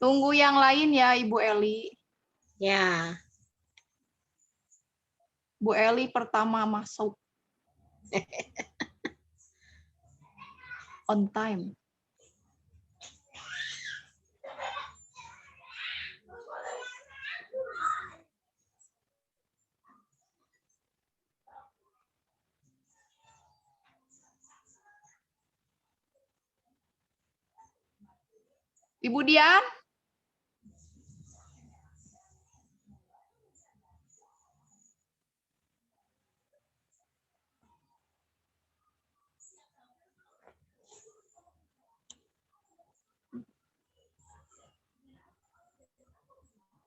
Tunggu yang lain ya, Ibu Eli. Ya. Bu Eli pertama masuk. On time. Ibu Dian?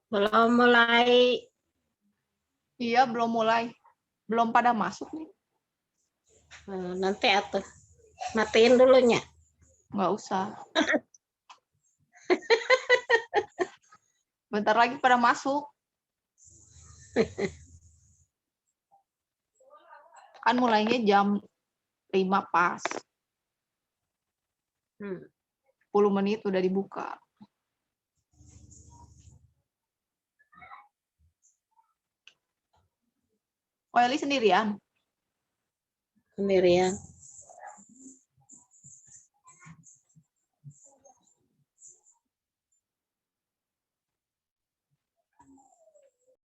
Belum mulai. Iya, belum mulai. Belum pada masuk nih. Nanti atuh. Matiin dulunya. Nggak usah. Bentar lagi pada masuk. Kan mulainya jam 5 pas. 10 menit udah dibuka. Oh, Eli sendirian? Sendirian.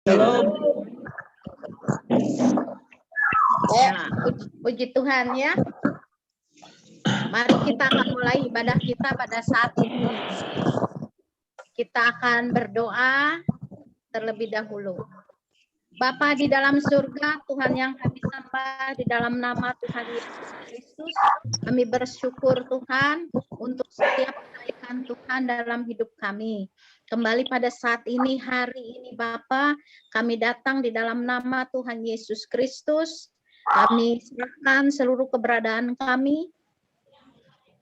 Halo. Ya, puji Tuhan ya. Mari kita akan mulai ibadah kita pada saat ini. Kita akan berdoa terlebih dahulu. Bapa di dalam surga, Tuhan yang kami sembah di dalam nama Tuhan Yesus Kristus, kami bersyukur Tuhan untuk setiap kebaikan Tuhan dalam hidup kami. Kembali pada saat ini, hari ini Bapa, kami datang di dalam nama Tuhan Yesus Kristus. Kami serahkan seluruh keberadaan kami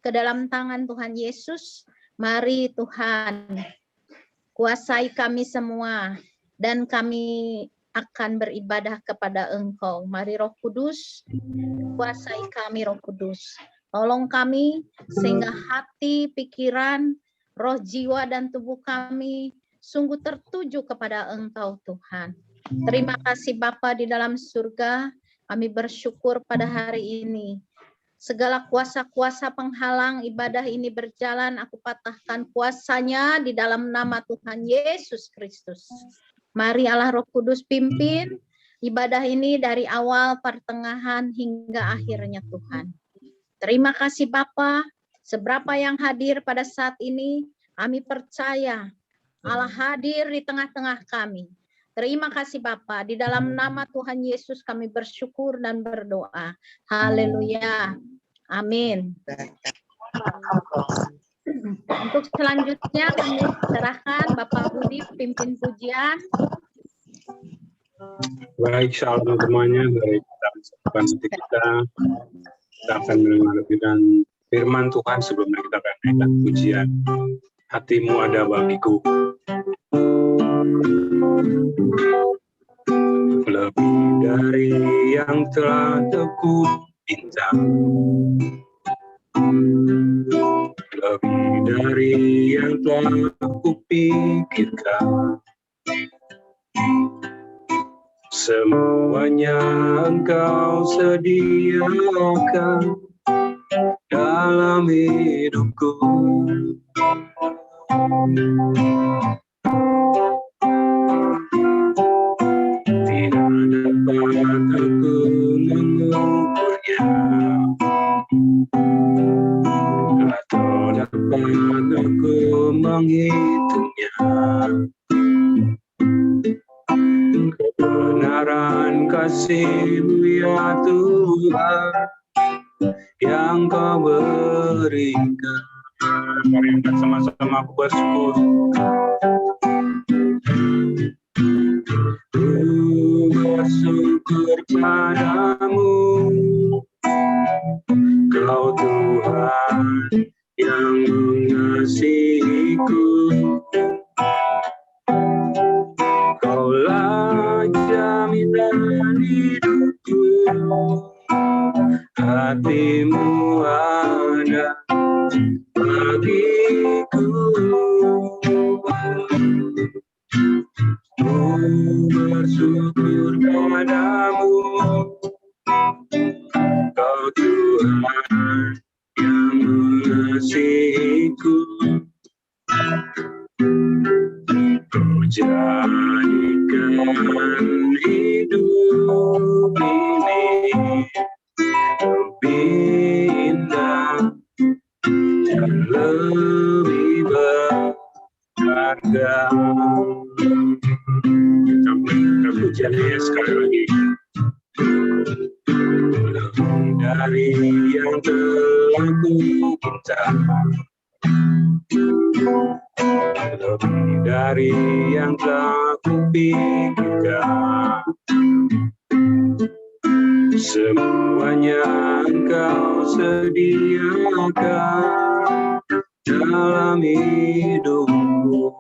ke dalam tangan Tuhan Yesus. Mari Tuhan, kuasai kami semua dan kami akan beribadah kepada Engkau. Mari Roh Kudus, kuasai kami Roh Kudus. Tolong kami sehingga hati, pikiran, roh, jiwa, dan tubuh kami sungguh tertuju kepada Engkau Tuhan. Terima kasih Bapa di dalam surga, kami bersyukur pada hari ini. Segala kuasa-kuasa penghalang ibadah ini berjalan, aku patahkan kuasanya di dalam nama Tuhan Yesus Kristus. Mari Allah Roh Kudus pimpin ibadah ini dari awal, pertengahan, hingga akhirnya Tuhan. Terima kasih Bapa, seberapa yang hadir pada saat ini, kami percaya Allah hadir di tengah-tengah kami. Terima kasih Bapa, di dalam nama Tuhan Yesus kami bersyukur dan berdoa. Haleluya. Amin. Untuk selanjutnya kami serahkan Bapak Budi pimpin pujian. Baik, shalom semuanya. Dari kita kita akan mendengarkan firman Tuhan sebelum kita akan naikkan pujian. Hatimu ada bagiku. Lebih dari yang telah aku minta. Lebih dari yang telah aku pikirkan. Semuanya Engkau sediakan dalam hidupku. Tidak dapat aku mengukurnya, atau dapat aku menghitungnya. Kebenaran kasih-Mu ya Tuhan yang Kau berikan. Mari angkat sama-sama aku bersyukur. Ku bersyukur padamu, Kau Tuhan yang mengasihiku. Kaulah jaminan hidupku, hatimu ada bagiku. bersyukur padamu, Kau Tuhan yang mengasihiku. Kau jadikan hidup ini lebih indah dan lebih berharga. Kita pujian ya sekali lagi. Lebih dari yang telah ku minta, lebih dari yang telah ku pikirkan, semuanya Engkau sediakan dalam hidupku.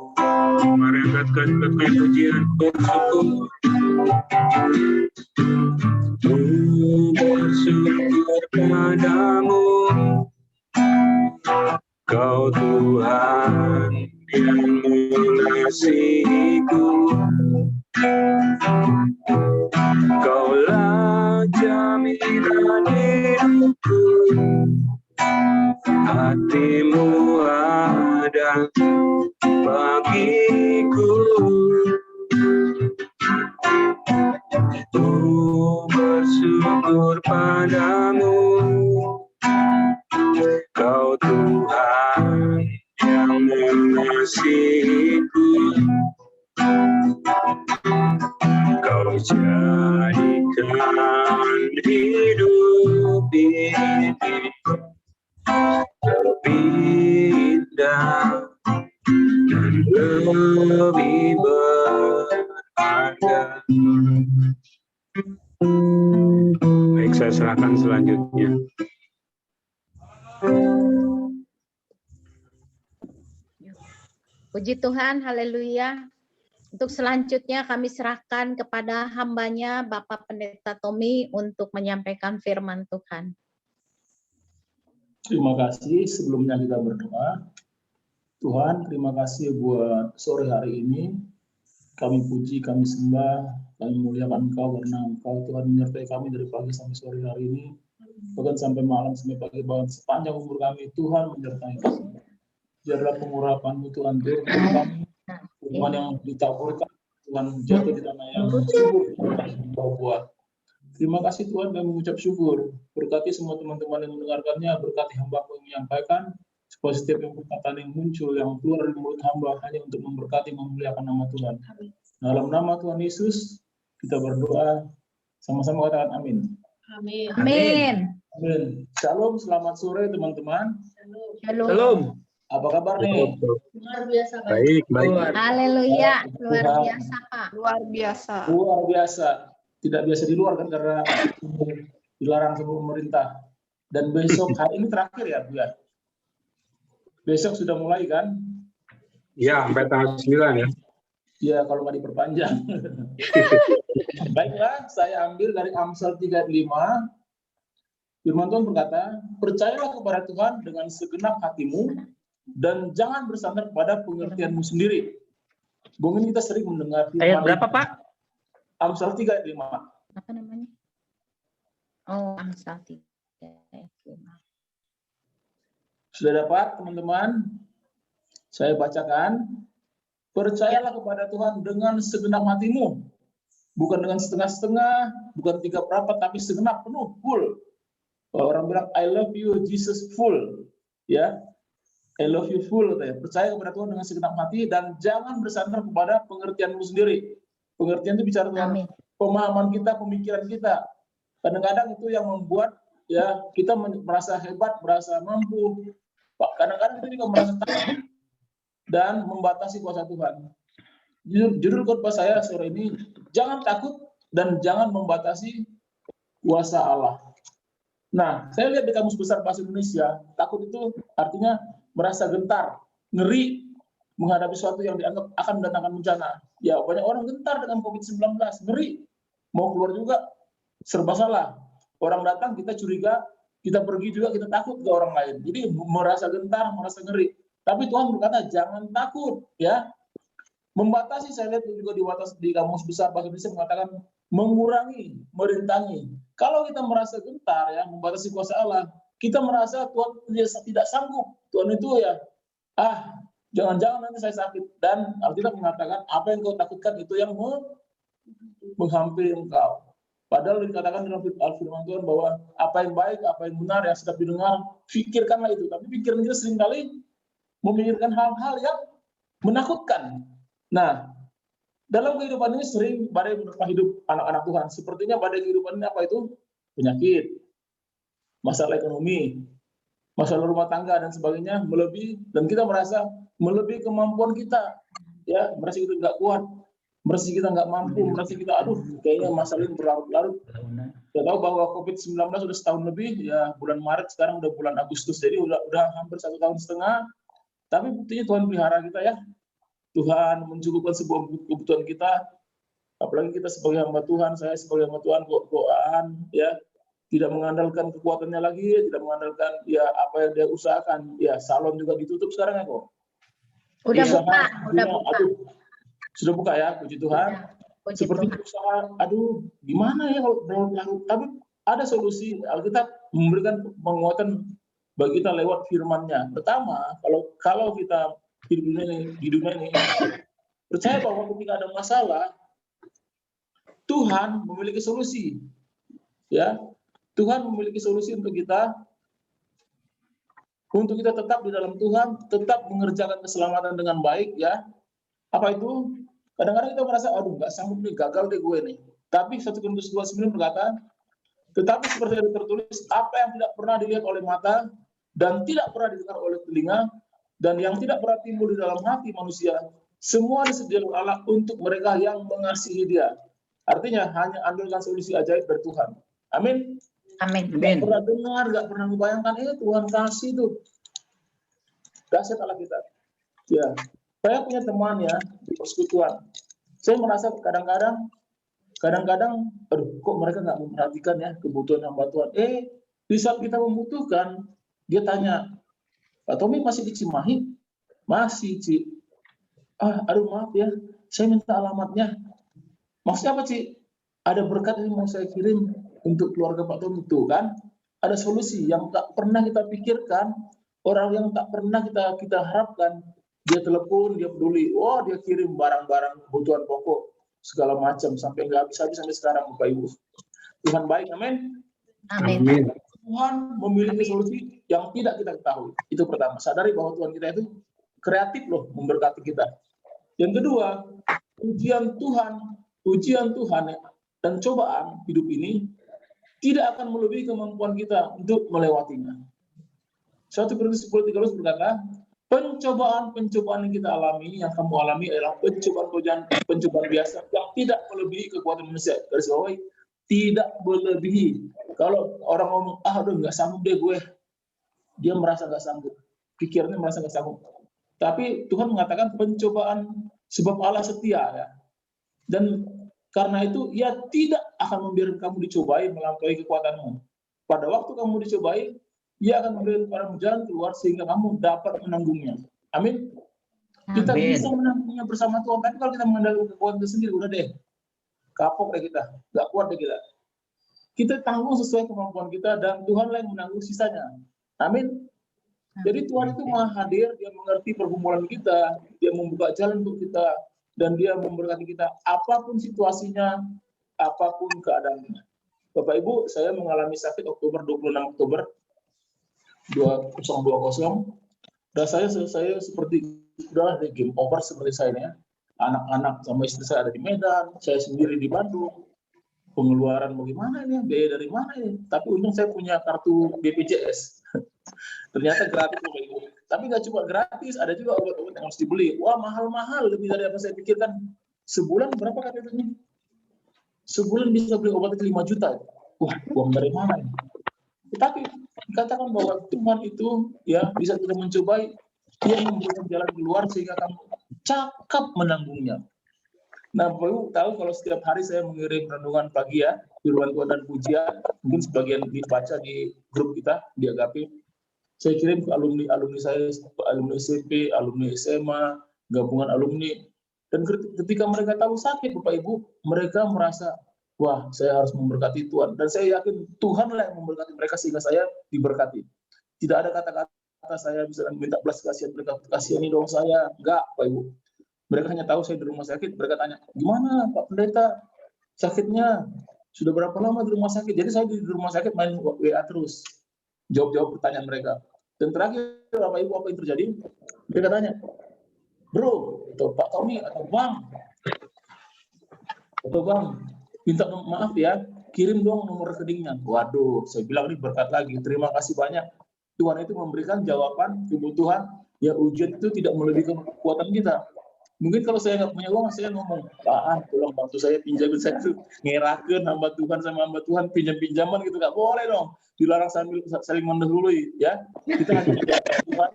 Mari angkatkan pujian bersyukur. Ku bersyukur padamu, Kau Tuhan yang mengasihiku. Kaulah jaminan hidupku, hatimu ada bagiku. Ku bersyukur padamu, Kau Tuhan yang mengasihiku. Kau jadikan hidup ini lebih indah dan lebih berharga. Baik, saya serahkan selanjutnya. Puji Tuhan, haleluya. Untuk selanjutnya kami serahkan kepada hambanya Bapak Pendeta Tommy untuk menyampaikan firman Tuhan. Terima kasih, sebelumnya kita berdoa. Tuhan, terima kasih buat sore hari ini. Kami puji, kami sembah, kami muliakan Engkau karena Engkau Tuhan menyertai kami dari pagi sampai sore hari ini. Bahkan sampai malam, sampai pagi, bahkan sepanjang umur kami, Tuhan menyertai kami. Biarlah pengurapan-Mu Tuhan turun ke kami. Firman yang ditaburkan, Tuhan jatuh di tanah yang subur, buah. Terima kasih Tuhan, kami mengucap syukur. Berkati semua teman-teman yang mendengarkannya, berkati hamba-Mu yang menyampaikan, supaya setiap yang perkataan yang muncul, yang keluar dari mulut hamba, hanya untuk memberkati, memuliakan nama Tuhan. Dalam nama Tuhan Yesus, kita berdoa, sama-sama katakan amin. Amin. Amin. Amin. Shalom, selamat sore teman-teman. Shalom. Apa kabar nih? Luar biasa. Baik, baik. Haleluya, luar biasa Pak. Luar biasa. Luar biasa. Tidak biasa di luar kan karena dilarang sama pemerintah. Dan besok hari ini terakhir ya, Bu ya. Besok sudah mulai kan? Ya, sampai tanggal 9 ya. Ya, kalau nggak diperpanjang. Baiklah, saya ambil dari Amsal 3:5. Firman Tuhan berkata, percayalah kepada Tuhan dengan segenap hatimu, dan jangan bersandar pada pengertianmu sendiri. Mungkin kita sering mendengar Ayat berapa, Pak? Amsal 3:5. Apa namanya? Oh, Amsal 3:5. Sudah dapat, teman-teman? Saya bacakan. Percayalah kepada Tuhan dengan segenap hatimu. Bukan dengan setengah-setengah, bukan 3/4, tapi segenap, penuh, full. Kalau orang bilang, I love you, Jesus, full. Ya, I love you full. Percaya kepada Tuhan dengan segenap hati dan jangan bersandar kepada pengertianmu sendiri. Pengertian itu bicara tentang pemahaman kita, pemikiran kita. Kadang-kadang itu yang membuat ya kita merasa hebat, merasa mampu. Kadang-kadang kita juga merasa takut dan membatasi kuasa Tuhan. Judul khotbah saya sore ini, jangan takut dan jangan membatasi kuasa Allah. Nah, saya lihat di Kamus Besar Bahasa Indonesia, takut itu artinya merasa gentar, ngeri, menghadapi sesuatu yang dianggap akan mendatangkan bencana. Ya, banyak orang gentar dengan COVID-19, ngeri. Mau keluar juga, serba salah. Orang datang, kita curiga, kita pergi juga, kita takut ke orang lain. Jadi merasa gentar, merasa ngeri. Tapi Tuhan berkata, jangan takut. Ya, Membatasi, saya lihat juga di kamus besar bahasa Indonesia mengatakan mengurangi, merintangi. Kalau kita merasa gentar ya, membatasi kuasa Allah, kita merasa Tuhan tidak sanggup. Tuhan itu ya, jangan-jangan nanti saya sakit. Dan Alkitab mengatakan apa yang kau takutkan itu yang menghampiri engkau. Padahal dikatakan dalam firman Tuhan bahwa apa yang baik, apa yang benar, yang sedap didengar, pikirkanlah itu. Tapi pikiran kita seringkali memikirkan hal-hal yang menakutkan. Nah, dalam kehidupan ini sering badai menerpa hidup anak-anak Tuhan. Sepertinya badai kehidupan ini apa itu? Penyakit, masalah ekonomi, masalah rumah tangga dan sebagainya melebihi, dan kita merasa melebihi kemampuan kita. Ya, merasa kita nggak kuat, merasa kita nggak mampu, merasa kita kayaknya masalah ini berlarut-larut. Kita tahu bahwa COVID-19 sudah setahun lebih, ya bulan Maret, sekarang udah bulan Agustus, jadi udah hampir 1,5 tahun. Tapi buktinya Tuhan pelihara kita ya. Tuhan mencukupkan sebuah kebutuhan kita, apalagi kita sebagai hamba Tuhan, saya sebagai hamba Tuhan, ya, tidak mengandalkan kekuatannya lagi, tidak mengandalkan ya apa yang dia usahakan. Ya, salon juga ditutup sekarang ya kok. Udah Usaha, buka. Sudah buka ya, puji Tuhan. Puji Seperti Tuhan. usaha, gimana ya kalau berlarut-larut. Tapi ada solusi. Alkitab memberikan penguatan bagi kita lewat firman-Nya. Pertama, kalau kita hidup di dunia ini, percaya bahwa ketika ada masalah, Tuhan memiliki solusi. Ya, Tuhan memiliki solusi untuk kita tetap di dalam Tuhan, tetap mengerjakan keselamatan dengan baik ya. Apa itu? Kadang-kadang kita merasa, nggak sanggup nih, gagal deh gue nih. Tapi 1 Korintus 2:9 berkata, tetapi seperti yang tertulis, apa yang tidak pernah dilihat oleh mata dan tidak pernah didengar oleh telinga dan yang tidak pernah timbul di dalam hati manusia, semua disediakan Allah untuk mereka yang mengasihi Dia. Artinya hanya ambilkan solusi ajaib dari Tuhan. Amin. Amin. Gak pernah dengar, gak pernah membayangkan, Tuhan kasih tuh. Dahsyat Allah kita. Ya, saya punya teman ya di persekutuan. Saya merasa kadang-kadang, kok mereka nggak memperhatikan ya kebutuhan hamba Tuhan. Di saat kita membutuhkan, dia tanya, Pak Tommy masih di Cimahi? Masih, Ci. Maaf ya, saya minta alamatnya. Maksudnya apa, Ci? Ada berkat yang mau saya kirim untuk keluarga Pak Tommy itu kan? Ada solusi yang tak pernah kita pikirkan, orang yang tak pernah kita harapkan. Dia telepon, dia peduli. Dia kirim barang-barang kebutuhan pokok segala macam sampai nggak habis-habis sampai sekarang, Bapak Ibu. Tuhan baik, amin. Amin. Tuhan memiliki solusi yang tidak kita ketahui. Itu pertama. Sadari bahwa Tuhan kita itu kreatif loh memberkati kita. Yang kedua, ujian Tuhan dan cobaan hidup ini tidak akan melebihi kemampuan kita untuk melewatinya. 1 Korintus 10:13 berkata, pencobaan yang kita alami, yang kamu alami adalah pencobaan biasa yang tidak melebihi kekuatan manusia. Garis bawahi, tidak melebihi. Kalau orang ngomong, nggak sanggup deh gue, dia merasa nggak sanggup, pikirannya merasa nggak sanggup. Tapi Tuhan mengatakan pencobaan sebab Allah setia ya, dan karena itu Ia tidak akan membiarkan kamu dicobai melampaui kekuatanmu. Pada waktu kamu dicobai, Ia akan memberikan kepadamu jalan keluar sehingga kamu dapat menanggungnya. Amin. Kita bisa menanggungnya bersama Tuhan. Tapi kalau kita mengandalkan kekuatan itu sendiri, udah deh, kapok deh kita, nggak kuat deh kita. Kita tanggung sesuai kemampuan kita dan Tuhan yang menanggung sisanya. Amin. Jadi Tuhan itu Maha hadir, Dia mengerti pergumulan kita, Dia membuka jalan untuk kita, dan Dia memberkati kita apapun situasinya, apapun keadaannya. Bapak Ibu, saya mengalami sakit 26 Oktober 2020. Dan saya seperti udah game over seperti saya ya. Anak-anak sama istri saya ada di Medan, saya sendiri di Bandung. Pengeluaran bagaimana ini? Biaya dari mana ini? Tapi untung saya punya kartu BPJS. Ternyata gratis. Tapi nggak cuma gratis, ada juga obat-obat yang harus dibeli. Wah, mahal-mahal, lebih dari apa saya pikirkan. Sebulan berapa katanya? Sebulan bisa beli obat itu 5 juta. Wah, uang dari mana ini? Tetapi dikatakan bahwa Tuhan itu ya bisa kita mencobai, Dia memberikan jalan keluar sehingga kamu cakap menanggungnya. Nah, Bapak tahu kalau setiap hari saya mengirim renungan pagi ya, firman Tuhan dan pujian, mungkin sebagian dibaca di grup kita di Agape. Saya kirim ke alumni saya, alumni SMP, alumni SMA, gabungan alumni. Dan ketika mereka tahu sakit, Bapak Ibu, mereka merasa, wah, saya harus memberkati Tuhan. Dan saya yakin Tuhanlah yang memberkati mereka sehingga saya diberkati. Tidak ada kata-kata saya bisa minta belas kasihan mereka, kasihani dong saya. Enggak, Bapak Ibu. Mereka hanya tahu saya di rumah sakit, mereka tanya, gimana Pak Pendeta sakitnya? Sudah berapa lama di rumah sakit? Jadi saya di rumah sakit main WA terus. Jawab-jawab pertanyaan mereka. Dan terakhir, Bapak Ibu, apa yang terjadi? Mereka tanya, Bro, atau Pak Tommy, atau Bang, minta maaf ya, kirim dong nomor rekeningnya. Waduh, saya bilang ini berkat lagi. Terima kasih banyak. Tuhan itu memberikan jawaban kebutuhan. Ya, ujian itu tidak melebihi kekuatan kita. Mungkin kalau saya nggak punya uang, saya ngomong, Pak, tolong bantu saya pinjamin, saya tuh ngerakeun hamba Tuhan sama hamba Tuhan pinjam-pinjaman gitu, nggak boleh dong. Dilarang sambil saling mendahului, ya. Kita hanya menjaga Tuhan,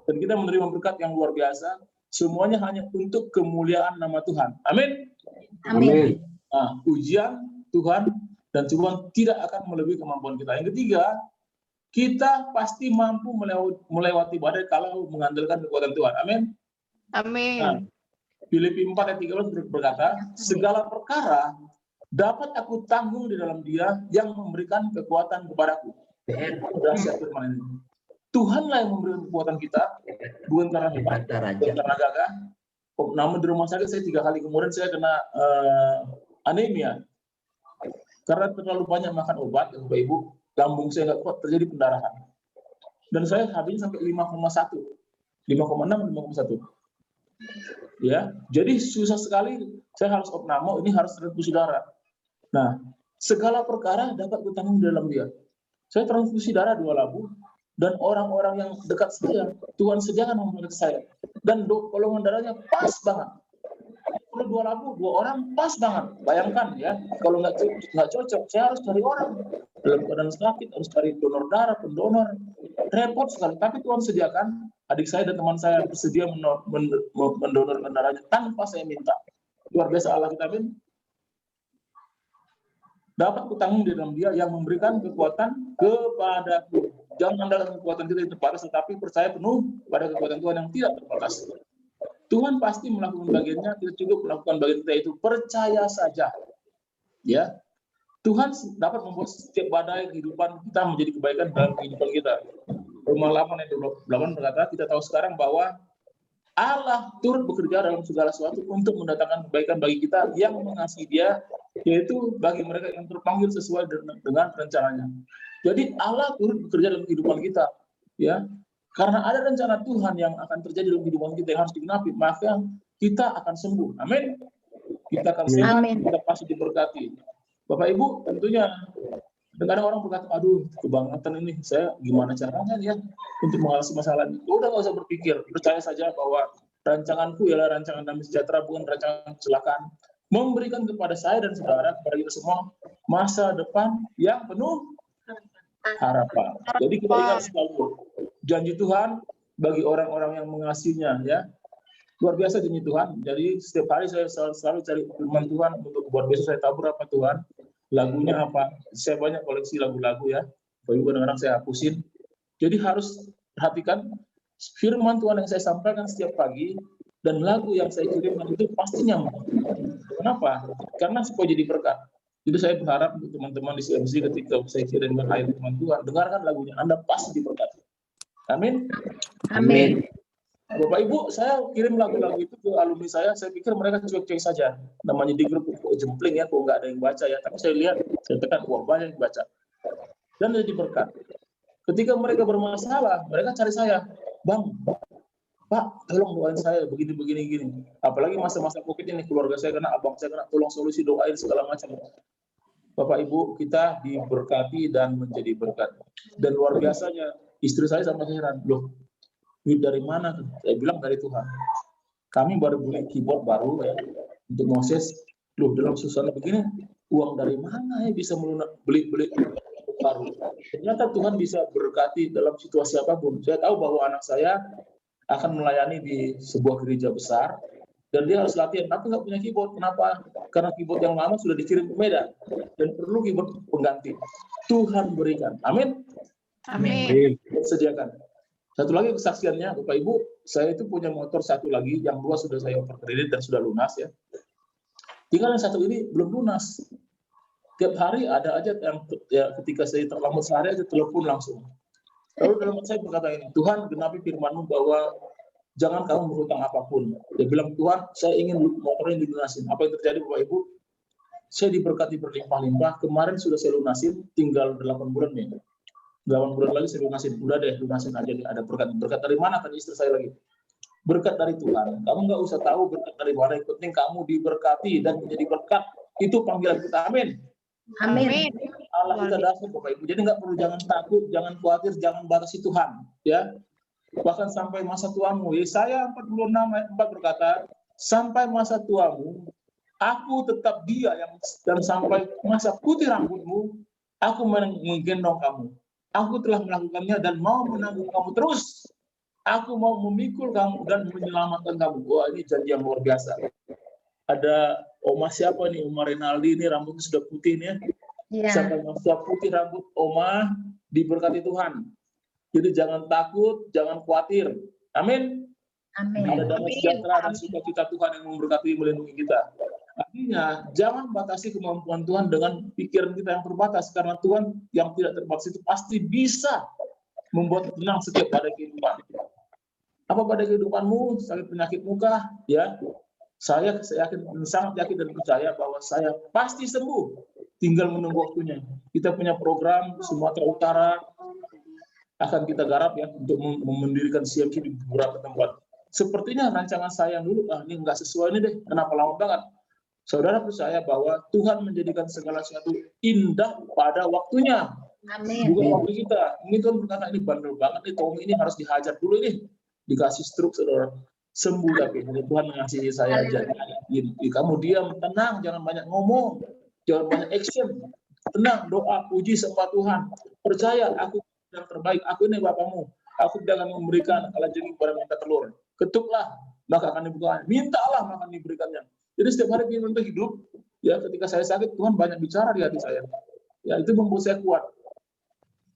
dan kita menerima berkat yang luar biasa. Semuanya hanya untuk kemuliaan nama Tuhan. Amin. Amin. Nah, ujian Tuhan dan Tuhan tidak akan melebihi kemampuan kita. Yang ketiga, kita pasti mampu melewati badai kalau mengandalkan kekuatan Tuhan. Amin. Amin. Nah, Filipi 4 ayat 13 berkata, segala perkara dapat aku tanggung di dalam Dia yang memberikan kekuatan kepadaku. Dahsyat firman ini. Tuhanlah yang memberikan kekuatan kita, bukan karena hebat, bukan karena gagah. Namun di rumah sakit saya 3 kali kemudian saya kena anemia. Karena terlalu banyak makan obat, Bapak Ibu, lambung saya nggak kuat, terjadi pendarahan. Dan saya habis sampai 5,1, 5,6, 5,1. Ya, jadi susah sekali. Saya harus opname, ini harus transfusi darah. Nah, segala perkara dapat kutanggung dalam Dia. Saya transfusi darah 2 labu, dan orang-orang yang dekat saya, Tuhan sediakan untuk saya. Dan golongan darahnya pas banget. Kalau 2 labu, 2 orang pas banget. Bayangkan ya, kalau nggak cocok, saya harus cari orang. Dalam keadaan sakit, harus cari donor darah, pendonor. Repot sekali, tapi Tuhan sediakan. Adik saya dan teman saya bersedia mendonorkan darahnya tanpa saya minta. Luar biasa Allah kita, amin. Dapat kutanggung di dalam Dia yang memberikan kekuatan kepadaku. Jangan andalkan kekuatan kita yang terbatas, tetapi percaya penuh pada kekuatan Tuhan yang tidak terbatas. Tuhan pasti melakukan bagiannya, kita cukup melakukan bagian kita itu. Percaya saja. Ya, Tuhan dapat membuat setiap badai kehidupan kita menjadi kebaikan dalam kehidupan kita. Roma 8 ayat 28 berkata, kita tahu sekarang bahwa Allah turut bekerja dalam segala sesuatu untuk mendatangkan kebaikan bagi kita yang mengasihi Dia, yaitu bagi mereka yang terpanggil sesuai dengan rencananya. Jadi Allah turut bekerja dalam kehidupan kita, ya. Karena ada rencana Tuhan yang akan terjadi dalam kehidupan kita yang harus digenapi, maka kita akan sembuh. Amin. Kita akan sehat, kita pasti diberkati. Bapak Ibu, tentunya kadang orang berkata, aduh, kebangetan ini, saya gimana caranya ya untuk mengatasi masalah ini. Udah nggak usah berpikir, percaya saja bahwa rancanganku ialah rancangan damai sejahtera, bukan rancangan kecelakaan. Memberikan kepada saya dan saudara, kepada kita semua, masa depan yang penuh harapan. Jadi kita ingat selalu, janji Tuhan bagi orang-orang yang mengasihinya, ya. Luar biasa janji Tuhan. Jadi setiap hari saya selalu cari firman Tuhan untuk buat besok saya tabur apa Tuhan. Lagunya apa? Saya banyak koleksi lagu-lagu ya. Kadang-kadang saya hapusin. Jadi harus perhatikan firman Tuhan yang saya sampaikan setiap pagi dan lagu yang saya kirimkan itu pasti nyambung. Kenapa? Karena supaya jadi berkat. Jadi saya berharap untuk teman-teman di CMC ketika saya kirimkan ayat firman Tuhan, dengarkan lagunya, Anda pasti diberkati. Amin. Amin. Bapak Ibu, saya kirim lagu-lagu itu ke alumni saya pikir mereka cuek-cuek saja. Namanya di grup kok jempling ya, kok nggak ada yang baca ya. Tapi saya lihat, saya tekan, wah banyak yang baca. Dan jadi berkat. Ketika mereka bermasalah, mereka cari saya, Bang, Pak, tolong doain saya begini. Apalagi masa-masa COVID ini, keluarga saya kena, abang saya kena, tolong solusi, doain segala macam. Bapak Ibu, kita diberkati dan menjadi berkat. Dan luar biasanya, istri saya sama heran, loh, duit dari mana? Saya bilang dari Tuhan. Kami baru beli keyboard baru ya untuk Moses. Loh, dalam suasana begini, uang dari mana ya bisa beli baru? Ternyata Tuhan bisa berkati dalam situasi apapun. Saya tahu bahwa anak saya akan melayani di sebuah gereja besar dan dia harus latihan. Tapi nggak punya keyboard. Kenapa? Karena keyboard yang lama sudah dikirim ke Medan dan perlu keyboard pengganti. Tuhan berikan. Amin. Amin. Sediakan. Satu lagi kesaksiannya, Bapak Ibu, saya itu punya motor satu lagi, yang 2 sudah saya over kredit dan sudah lunas ya. Tinggal yang satu ini belum lunas. Tiap hari ada aja yang ya, ketika saya terlambat sehari aja telepon langsung. Lalu dalam saya berkata ini, Tuhan genapi firman-Mu bahwa jangan kamu berhutang apapun. Dia bilang, Tuhan saya ingin motornya dilunasin. Apa yang terjadi Bapak Ibu? Saya diberkati berlimpah-limpah. Kemarin sudah saya lunasin, tinggal 8 bulan nih. 8 bulan lagi saya lunasin. Udah deh, lunasin aja nih. Ada berkat. Berkat dari mana? Tadi istri saya lagi. Berkat dari Tuhan. Kamu nggak usah tahu berkat dari mana. Yang penting kamu diberkati dan menjadi berkat. Itu panggilan kita. Amin. Amin. Allah kita dasar Bapak Ibu. Jadi nggak perlu jangan takut, jangan khawatir, jangan batasi Tuhan. Ya. Bahkan sampai masa tuamu. Yesaya 46 ayat 4 berkata, sampai masa tuamu, aku tetap dia yang dan sampai masa putih rambutmu, aku menggendong kamu. Aku telah melakukannya dan mau menanggung kamu terus. Aku mau memikul kamu dan menyelamatkan kamu. Wah, ini janji yang luar biasa. Ada Oma siapa nih? Oma Renaldi ini rambutnya sudah putih nih ya. Iya. Sampai masa putih rambut Oma diberkati Tuhan. Jadi jangan takut, jangan khawatir. Amin. Amin. Ada damai sejahtera dan sukacita Tuhan yang memberkati melindungi kita. Artinya jangan batasi kemampuan Tuhan dengan pikiran kita yang terbatas, karena Tuhan yang tidak terbatas itu pasti bisa membuat tenang setiap pada kehidupan. Apa pada kehidupanmu, sakit penyakit muka, ya, saya yakin, sangat yakin dan percaya bahwa saya pasti sembuh. Tinggal menunggu waktunya. Kita punya program Sumatera Utara akan kita garap ya untuk mendirikan CMC di beberapa tempat. Sepertinya rancangan saya yang dulu, ini nggak sesuai ini deh. Kenapa lama banget? Saudara percaya bahwa Tuhan menjadikan segala sesuatu indah pada waktunya. Amin. Bukan waktu kita. Ini Tuhan berkata ini bandel banget nih, Tommy ini harus dihajar dulu nih. Dikasih stroke saudara. Sembuh tapi Tuhan mengasihi saya aja. Kamu diam, tenang, jangan banyak ngomong, jangan banyak action. Tenang, doa, puji sembah Tuhan. Percaya, aku yang terbaik. Aku ini Bapamu. Aku tidak akan memberikan kalajengking kepada minta telur. Ketuklah, maka akan dibuka. Mintalah, maka diberikannya. Jadi setiap hari ingin untuk hidup, ya ketika saya sakit, Tuhan banyak bicara di hati saya. Ya itu membuat saya kuat.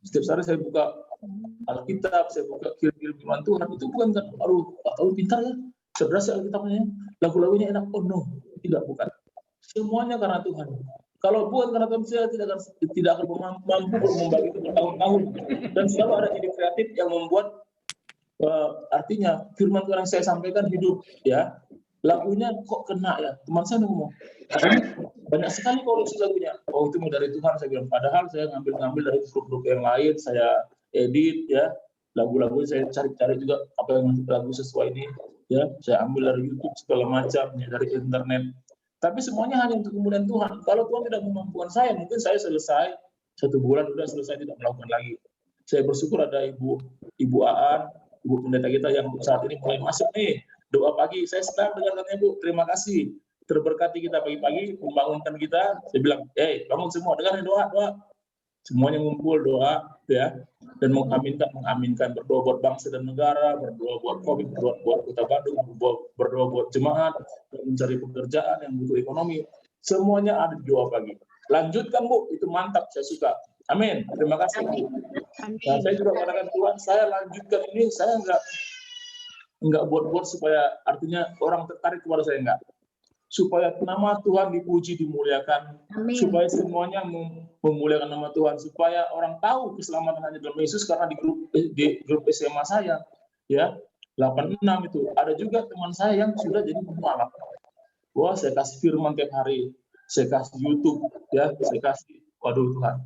Setiap hari saya buka Alkitab, saya buka firman Tuhan, itu bukan kan, aduh pintar ya, cerdas ya Alkitabnya, lagu-lagunya enak, oh no, tidak, bukan. Semuanya karena Tuhan. Kalau bukan karena Tuhan, saya tidak akan mampu membagi itu bertahun-tahun. Dan selalu ada ide kreatif yang membuat, artinya firman Tuhan yang saya sampaikan hidup, ya. Lagunya kok kena ya, teman saya ngomong, banyak sekali koleksi lagunya. Oh itu dari Tuhan, saya bilang. Padahal saya ngambil dari grup-grup yang lain, saya edit ya, lagu-lagu saya cari-cari juga apa yang lagu sesuai ini, ya saya ambil dari YouTube segala macam, ya, dari internet. Tapi semuanya hanya untuk kemuliaan Tuhan. Kalau Tuhan tidak memampukan saya, mungkin saya selesai 1 bulan sudah selesai tidak melakukan lagi. Saya bersyukur ada Ibu Aan, Ibu pendeta kita yang saat ini mulai masuk nih. Doa pagi, saya senang dengan katanya Bu, terima kasih. Terberkati kita pagi-pagi, membangunkan kita. Saya bilang, bangun semua, dengarin doa. Semuanya ngumpul doa, ya, dan mengaminkan, berdoa buat bangsa dan negara, berdoa buat COVID, berdoa buat Kota Bandung, berdoa buat jemaat, mencari pekerjaan yang butuh ekonomi. Semuanya ada di doa pagi. Lanjutkan Bu, itu mantap, saya suka. Amin. Terima kasih. Amin. Nah, saya juga mengatakan Tuhan, saya lanjutkan ini, saya enggak buat-buat supaya artinya orang tertarik kepada saya, enggak. Supaya nama Tuhan dipuji, dimuliakan. Amin. Supaya semuanya memuliakan nama Tuhan. Supaya orang tahu keselamatan hanya dalam Yesus, karena di grup SMA saya, ya, 86 itu, ada juga teman saya yang sudah jadi pemualaf. Wah, saya kasih firman tiap hari. Saya kasih YouTube, ya, saya kasih, waduh Tuhan.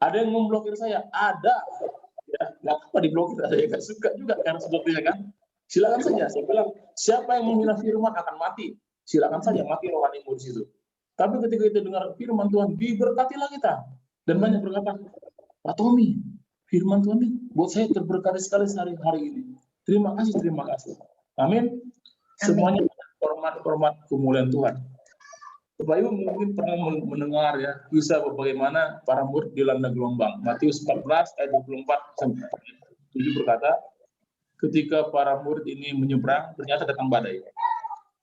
Ada yang memblokir saya? Ada. Ya, nggak apa diblokir, saya nggak suka juga karena sebetulnya kan. Silakan saja, saya bilang, siapa yang menghina firman akan mati. Silakan saja mati rohanimu di situ. Tapi ketika kita dengar firman Tuhan, diberkatilah kita. Dan banyak berkata, Pak Tommy, firman Tuhan ini buat saya terberkati sekali hari ini. Terima kasih. Amin. Semuanya hormat kemuliaan Tuhan. Bapak Ibu mungkin pernah mendengar ya kisah bagaimana para murid dilanda gelombang. Matius 14 ayat 24-7 berkata, ketika para murid ini menyeberang, ternyata datang badai.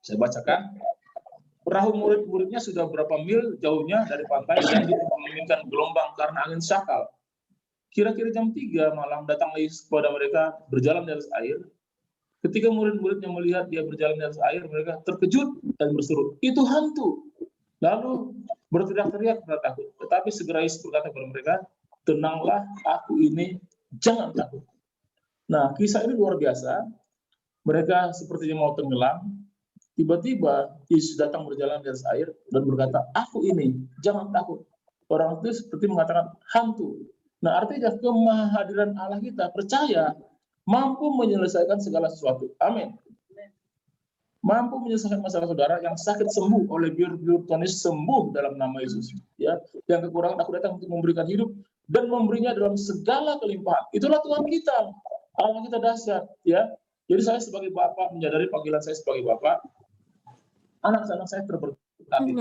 Saya bacakan, perahu murid-muridnya sudah berapa mil jauhnya dari pantai dan ditemanikan gelombang karena angin sakal. Kira-kira jam 3 malam datang Yesus kepada mereka berjalan di atas air. Ketika murid-muridnya melihat dia berjalan di atas air, mereka terkejut dan berseru, "Itu hantu!" Lalu berteriak-teriak karena takut. Tetapi segera Yesus berkata kepada mereka, "Tenanglah, aku ini, jangan takut." Nah, kisah ini luar biasa. Mereka sepertinya mau tenggelam. Tiba-tiba Yesus datang berjalan di atas air dan berkata, "Aku ini, jangan takut." Orang itu seperti mengatakan hantu. Nah, artinya kemahadiran Allah kita percaya mampu menyelesaikan segala sesuatu. Amin. Mampu menyelesaikan masalah saudara yang sakit sembuh oleh bir tonis sembuh dalam nama Yesus. Ya, yang kekurangan aku datang untuk memberikan hidup dan memberinya dalam segala kelimpahan. Itulah Tuhan kita. Allah kita dahsyat. Ya, jadi saya sebagai bapak menyadari panggilan saya sebagai bapak. Anak-anak saya terberkati.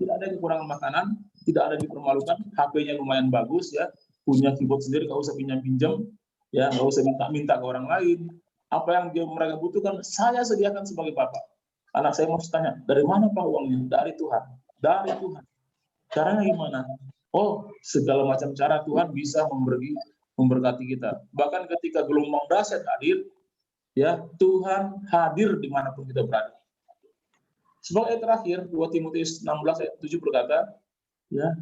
Tidak ada kekurangan makanan, tidak ada dipermalukan. HP-nya lumayan bagus ya. Punya keyboard sendiri, nggak usah pinjam-pinjam, ya nggak usah minta-minta ke orang lain. Apa yang mereka butuhkan, saya sediakan sebagai bapak. Anak saya mau tanya, dari mana Pak uangnya? Dari Tuhan. Dari Tuhan. Caranya gimana? Oh, segala macam cara Tuhan bisa memberkati kita. Bahkan ketika gelombang dahsyat hadir, ya Tuhan hadir dimanapun kita berada. Sebagai terakhir, 2 Timotius 16 ayat 7 berkata, ya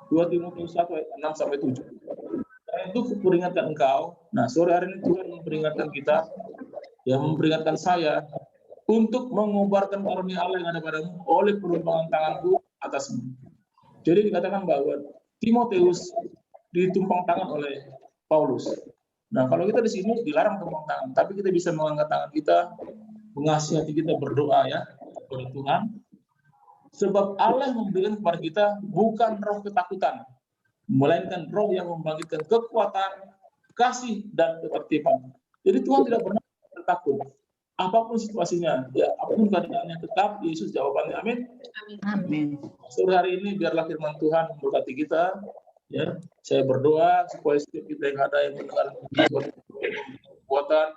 2 Timotius 1 ayat 6 sampai 7. Karena itu kuperingatkan engkau. Nah, sore hari ini Tuhan memperingatkan kita, ya memperingatkan saya untuk mengobarkan karunia Allah yang ada padamu oleh perlumbangan tanganku atasmu. Jadi dikatakan bahwa Timotius ditumpang tangan oleh Paulus. Nah, kalau kita di sini dilarang tumpang tangan, tapi kita bisa mengangkat tangan kita, mengasihi hati kita, berdoa ya kepada Tuhan. Sebab Allah memberikan kepada kita bukan roh ketakutan, melainkan roh yang membangkitkan kekuatan, kasih, dan ketertiban. Jadi Tuhan tidak pernah takut. Apapun situasinya, ya apapun keadaannya, tetap Yesus jawabannya. Amin. Amin. Sore hari ini biarlah firman Tuhan memberkati kita. Ya, saya berdoa supaya setiap kita yang ada yang mendengar kekuatan,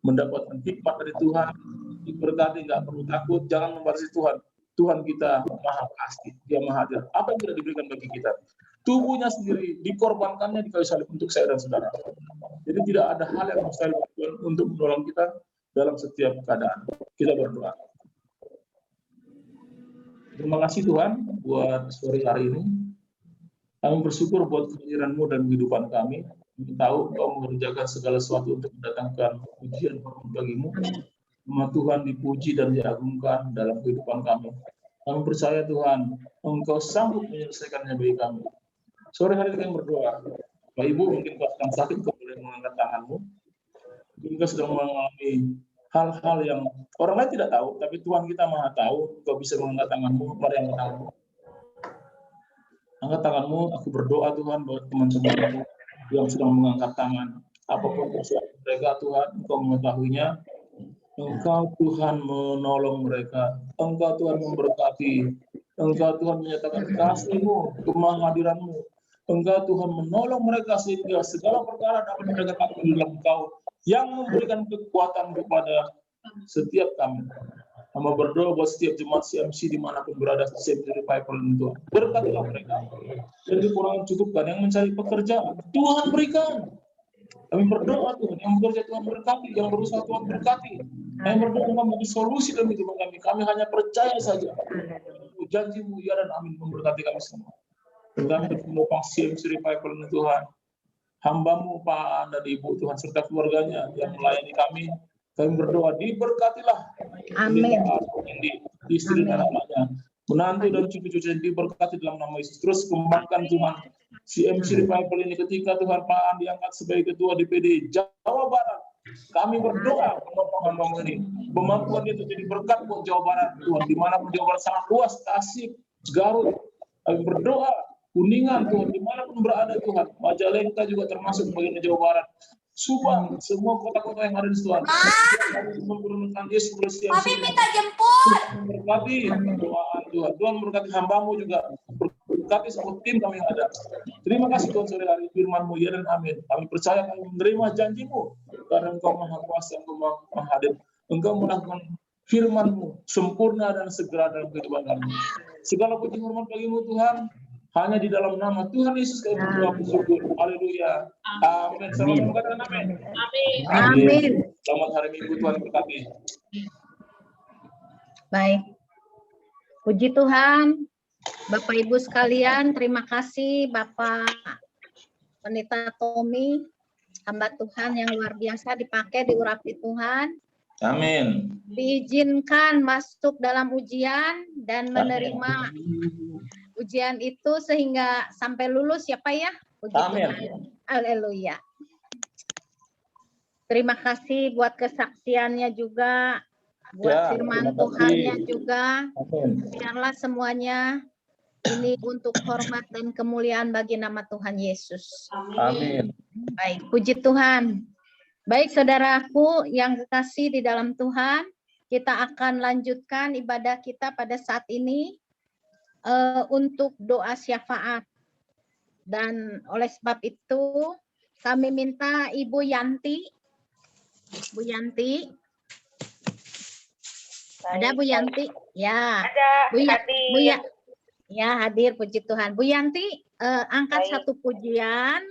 mendapatkan hikmat dari Tuhan, diberkati, nggak perlu takut, jangan membatasi Tuhan. Tuhan kita maha kasih, dia maha adil. Apa yang tidak diberikan bagi kita? Tubuhnya sendiri dikorbankannya di kayu salib untuk saya dan saudara. Jadi tidak ada hal yang mustahil untuk menolong kita dalam setiap keadaan. Kita berdoa. Terima kasih Tuhan buat sore hari ini. Kami bersyukur buat kehadiran-Mu dan kehidupan kami. Kami tahu Engkau mengerjakan segala sesuatu untuk mendatangkan pujian bagi-Mu. Nama Tuhan dipuji dan diagungkan dalam kehidupan kami. Kami percaya Tuhan, Engkau sanggup menyelesaikannya bagi kami. Sore hari ini kami berdoa. Bapak Ibu mungkin kau sedang sakit, kau boleh mengangkat tanganmu. Mungkin kau sedang mengalami hal-hal yang orang lain tidak tahu, tapi Tuhan kita maha tahu. Kau bisa mengangkat tanganmu, mari angkat tanganmu. Angkat tanganmu, aku berdoa Tuhan buat teman-teman yang sedang mengangkat tangan. Apapun persoalan mereka Tuhan, Engkau mengetahuinya. Engkau Tuhan menolong mereka. Engkau Tuhan memberkati. Engkau Tuhan menyatakan kasih-Mu, kemahadiran-Mu. Engkau Tuhan menolong mereka sehingga segala perkara dapat mereka lakukan di dalam Engkau yang memberikan kekuatan kepada setiap kami. Hamba berdoa buat setiap jemaat CMC dimanapun berada, CMC Revival itu. Berkatilah mereka. Dan kekurangan cukupkan yang mencari pekerjaan. Tuhan berikan. Kami berdoa Tuhan, yang bekerja Tuhan berkati, yang berusaha Tuhan berkati. Kami berdoa Tuhan menjadi solusi dalam hidup kami. Kami hanya percaya saja. Janji-Mu ya dan amin memberkati kami semua. Dan kami menopang CMC Revival Tuhan. Hamba-Mu Pak dan Ibu Tuhan serta keluarganya yang melayani kami. Kami berdoa diberkatilah. Amin. Istri dan anak-anaknya. Menantu dan cucu-cucu yang diberkati dalam nama Yesus. Terus kembangkan Tuhan CMC Revival ini ketika Tuhan Pak An diangkat sebagai ketua DPD Jawa Barat. Kami berdoa menopang hamba ini. Pemampuan itu jadi berkat buat Jawa Barat. Tuhan, dimanapun Jawa Barat sangat luas, Tasik, Garut. Kami berdoa, Kuningan Tuhan, dimanapun berada Tuhan. Majalengka juga termasuk bagian Jawa Barat. Subang, semua kota-kota yang ada di Tuhan. Menurunkan Yesus bersiap. Papi minta jemput. Berkati doaan Tuhan. Tuhan berkati hamba-Mu juga. Berkati semua tim kami yang ada. Terima kasih Tuhan sore hari firman-Mu ya dan amin. Kami percaya kami menerima janji-Mu. Karena Engkau maha kuasa, Engkau maha hadir. Engkau melakukan firman-Mu sempurna dan segera dalam kehidupan kami. Segala puji hormat bagi-Mu Tuhan. Hanya di dalam nama Tuhan Yesus kami berdoa bersyukur. Haleluya. Amin. Selamat katakan amin. Amin. Selamat hari Minggu, Tuhan berkati. Baik. Puji Tuhan. Bapak Ibu sekalian, terima kasih Bapak Pendeta Tommy, hamba Tuhan yang luar biasa dipakai diurapi Tuhan. Amin. Diizinkan masuk dalam ujian dan menerima ujian itu sehingga sampai lulus ya Pak ya. Puji Amin. Tuhan. Haleluya. Terima kasih buat kesaksiannya juga, buat Ya, firman terima kasih. Tuhannya juga. Amin. Biarlah semuanya ini untuk hormat dan kemuliaan bagi nama Tuhan Yesus. Amin. Baik, puji Tuhan. Baik saudaraku yang kekasih di dalam Tuhan, kita akan lanjutkan ibadah kita pada saat ini untuk doa syafaat. Dan oleh sebab itu kami minta Ibu Yanti. Bu Yanti. Ada Bu Yanti? Ya. Ada Bu hadir. Ya, hadir, puji Tuhan. Bu Yanti, angkat Baik. satu pujian,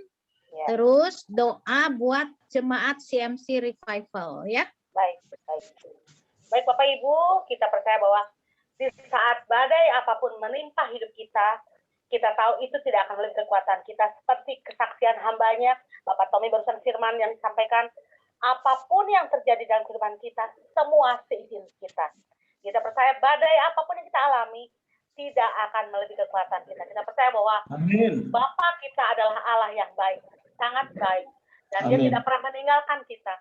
Ya, terus doa buat jemaat CMC Revival, ya. baik. Baik Bapak Ibu, kita percaya bahwa di saat badai apapun menimpa hidup kita tahu itu tidak akan melebihi kekuatan kita. Seperti kesaksian hambanya, Bapak Tommy barusan firman yang disampaikan, apapun yang terjadi dalam kehidupan kita, semua seizin kita. Kita percaya badai apapun yang kita alami, tidak akan melebihi kekuatan kita. Kita percaya bahwa Amin. Bapa kita adalah Allah yang baik, sangat baik. Dan Dia Amin. tidak pernah meninggalkan kita.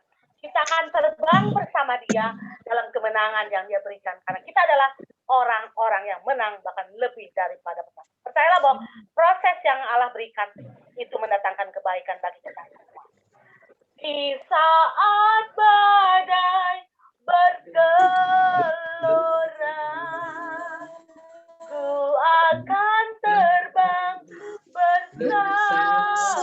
Kita akan terbang bersama Dia dalam kemenangan yang Dia berikan. Karena kita adalah orang-orang yang menang, bahkan lebih daripada menang. Percayalah bahwa proses yang Allah berikan itu mendatangkan kebaikan bagi kita semua. Di saat badai bergelora, ku akan terbang bersamamu.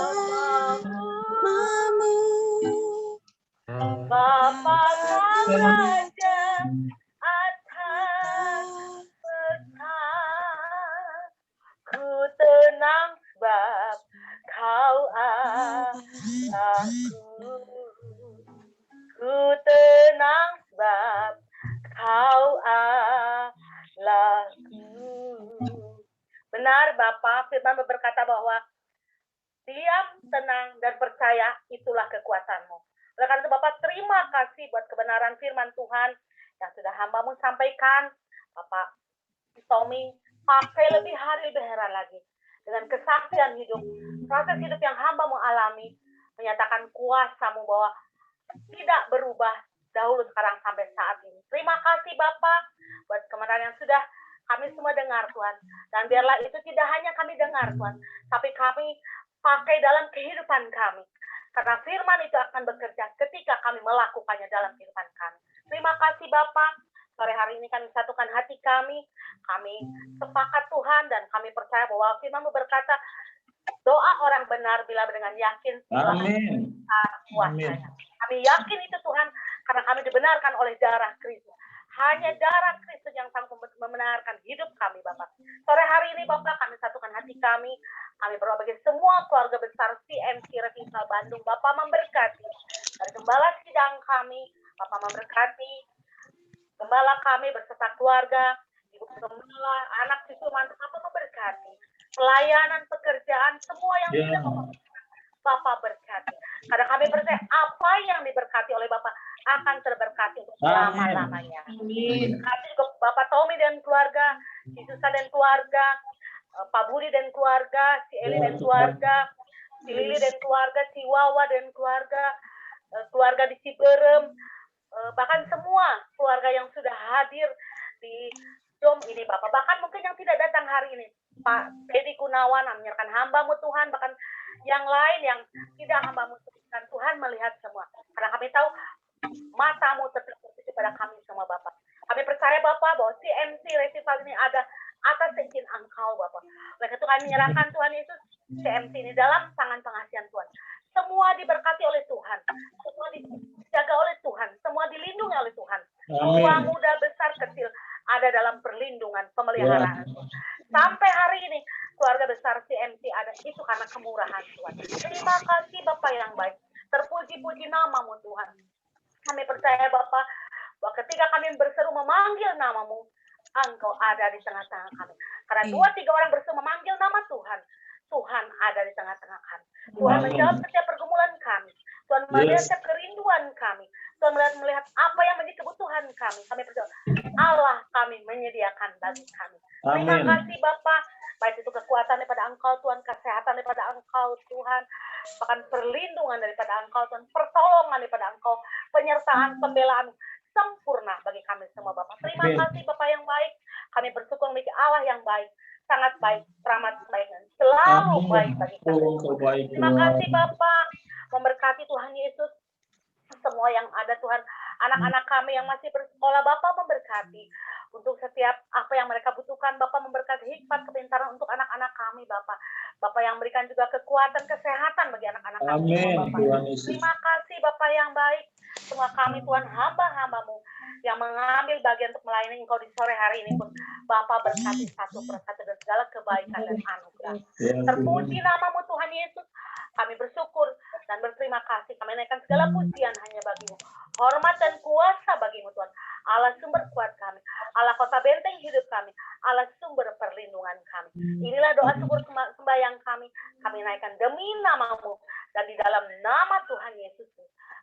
Bapa kau raja atas petang, ku tenang sebab kau Allahku. Ku tenang sebab kau Allahku. Benar Bapa, firman berkata bahwa diam, tenang, dan percaya itulah kekuatanmu. Oleh karena itu Bapak terima kasih buat kebenaran firman Tuhan yang sudah hamba-Mu sampaikan. Bapak Tommy pakai lebih hari lebih heran lagi dengan kesaksian hidup, proses hidup yang hamba-Mu alami, menyatakan kuasa-Mu bahwa tidak berubah dahulu, sekarang, sampai saat ini. Terima kasih Bapak buat kebenaran yang sudah kami semua dengar Tuhan. Dan biarlah itu tidak hanya kami dengar Tuhan, tapi kami pakai dalam kehidupan kami. Karena firman itu akan bekerja ketika kami melakukannya dalam kehidupan kami. Terima kasih Bapak. Sore hari ini kami satukan hati kami sepakat Tuhan, dan kami percaya bahwa firman-Mu berkata, doa orang benar bila dengan yakin. Amin. Kuasanya. Kami yakin itu Tuhan, karena kami dibenarkan oleh darah Kristus. Hanya darah Kristus yang sanggup membenarkan hidup kami, Bapak. Sore hari ini, Bapak, kami satukan hati kami berdoa bagi semua keluarga besar CMC Revival Bandung. Bapak memberkati dari gembala sidang kami, Bapak memberkati gembala kami berserta keluarga, ibu gembala, anak cucu mantu, Bapak memberkati pelayanan, pekerjaan, semua yang sudah Bapak berkati. Karena kami percaya apa yang diberkati oleh Bapak akan terberkati untuk selama-lamanya. Berkati juga Bapak Tommy dan keluarga, si Susan dan keluarga, Pak Budi dan keluarga, si Eli dan keluarga, si Lili dan keluarga, si Wawa dan keluarga, keluarga di Ciberem, bahkan semua keluarga yang sudah hadir di Dom ini Bapak. Bahkan mungkin yang tidak datang hari ini, Pak Teddy Gunawan menyerahkan hamba-Mu Tuhan, bahkan yang lain yang tidak hamba-Mu Tuhan, Tuhan melihat semua. Karena kami tahu mata-Mu tertuju pada kami semua Bapak. Kami percaya Bapak bahwa CMC Revival ini ada atas izin Engkau Bapak. Oleh itu kami menyerahkan Tuhan Yesus CMC ini dalam tangan pengasihan Tuhan. Semua diberkati oleh Tuhan, semua dijaga oleh Tuhan, semua dilindungi oleh Tuhan. Tua, muda, besar, kecil ada dalam perlindungan, pemeliharaan. Sampai hari ini keluarga besar Terima kasih Bapa yang baik. Terpuji-puji nama-Mu Tuhan. Kami percaya Bapa, bahwa ketika kami berseru memanggil nama-Mu, Engkau ada di tengah-tengah kami. Karena 2-3 orang berseru memanggil nama Tuhan, Tuhan ada di tengah-tengah kami. Tuhan menjawab setiap pergumulan kami. Tuhan melihat setiap kerinduan kami. Tuhan melihat apa yang menjadi kebutuhan kami. Kami percaya Allah kami menyediakan bagi kami. Terima kasih Bapa. Baik itu kekuatan daripada Engkau Tuhan, kesehatan daripada Engkau Tuhan, bahkan perlindungan daripada Engkau Tuhan, pertolongan daripada Engkau, penyertaan, pembelaan sempurna bagi kami semua Bapak. Terima kasih Bapak yang baik. Kami bersyukur memiliki Allah yang baik, sangat baik, teramat baik, dan selalu baik bagi kami. Terima kasih Bapak, memberkati Tuhan Yesus semua yang ada Tuhan, anak-anak kami yang masih bersekolah, Bapak memberkati untuk setiap apa yang mereka butuhkan. Bapak memberkati hikmat, kepintaran untuk anak-anak kami, Bapak. Bapak yang memberikan juga kekuatan, kesehatan bagi anak-anak kami, Bapak. Terima kasih Bapak yang baik. Semua kami Tuhan, hamba-hamba-Mu yang mengambil bagian untuk melayani Engkau di sore hari ini pun, Bapak berkati satu persatu dan segala kebaikan dan anugerah. Terpuji nama-Mu Tuhan Yesus. Kami bersyukur dan berterima kasih. Kami naikkan segala pujian hanya bagi-Mu. Hormat dan kuasa bagi-Mu Tuhan. Allah sumber kuat kami. Allah kota benteng hidup kami. Allah sumber perlindungan kami. Inilah doa syukur sembahyang kami. Kami naikkan demi nama-Mu. Dan di dalam nama Tuhan Yesus,